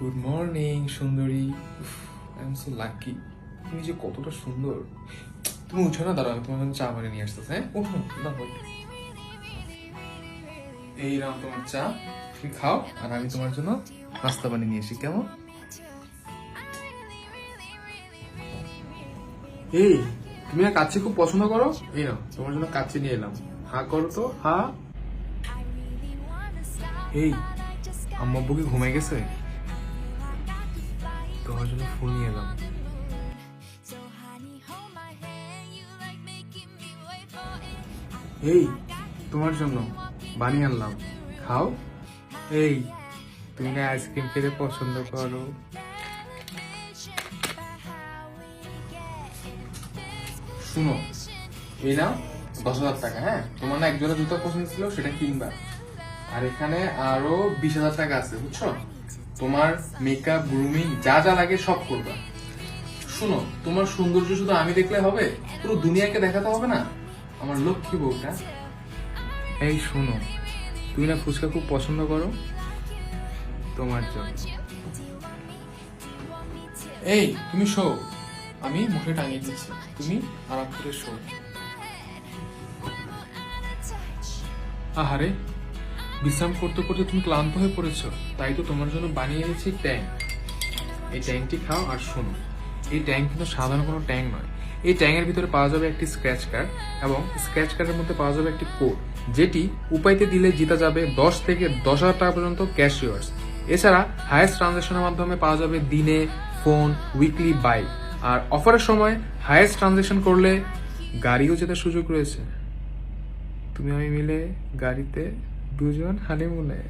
Good morning সুন্দরী। I am so lucky. তুমি যে কতটা সুন্দর। তুমি উঠো না, দাঁড়াও, আমি তোমার জন্য চা বানিয়ে নিয়ে আসতেছি। হ্যাঁ উঠো না, এই নাও তোমার চা, তুমি খাও, আর আমি তোমার জন্য নাস্তা বানিয়ে নিয়ে আসি, কেমন? এই, তুমি না কাচ্চি খুব পছন্দ করো, এই নাও তোমার জন্য কাচ্চি নিয়ে এলাম। হা করো তো, হা। এই, আম্মু আব্বু কি ঘুমাই গেছে? তোমার জন্য ফুল নিয়ে এলাম। এই, তোমার জন্য বানিয়ে আনলাম, খাও। এই, তুমি না আইসক্রিম খেতে পছন্দ করো। শুনো, এই না 10,000 টাকা। হ্যাঁ, তোমার না একজোড়া জুতো পছন্দ ছিল, সেটা কিনবা। আর এখানে আরো 20,000 টাকা আছে, বুঝছো? তোমার মেকআপ, গ্রুমিং যা যা লাগে সব করবা। শুনো, তোমার সৌন্দর্য শুধু আমি দেখলে হবে, পুরো দুনিয়াকে দেখাতে হবে না? আমার লক্ষ্মী বউটা। এই শোনো, তুমি না ফুচকা খুব পছন্দ করো, তোমার জন্য। এই, তুমি শো, আমি মুখে টাঙিয়ে দিচ্ছি, তুমি আরাম করে শো। আহারে, বিশ্রাম করতে করতে তুমি ক্লান্ত হয়ে পড়েছো, তাই তো তোমার জন্য বানিয়ে এনেছি ট্যাং। এই ট্যাংটি খাও আর শোনো, এই ট্যাং কিন্তু সাধারণ কোনো ট্যাং নয়। এই ট্যাংয়ের ভিতরে পাওয়া যাবে একটি স্ক্র্যাচ কার্ড, এবং স্ক্র্যাচ কার্ডের মধ্যে পাওয়া যাবে একটি কোড, যেটি উপায়তে দিলে জিতা যাবে 10 থেকে 10,000 টাকা পর্যন্ত ক্যাশ রিওয়ার্ডস। এছাড়া হায়েস্ট ট্রানজাকশনের মাধ্যমে পাওয়া যাবে দিনে ফোন, উইকলি বাইক, আর অফারের সময় হায়েস্ট ট্রানজাকশন করলে গাড়িও জেতার সুযোগ রয়েছে। তুমি আমি মিলে গাড়িতে দুজন হানিমুনে।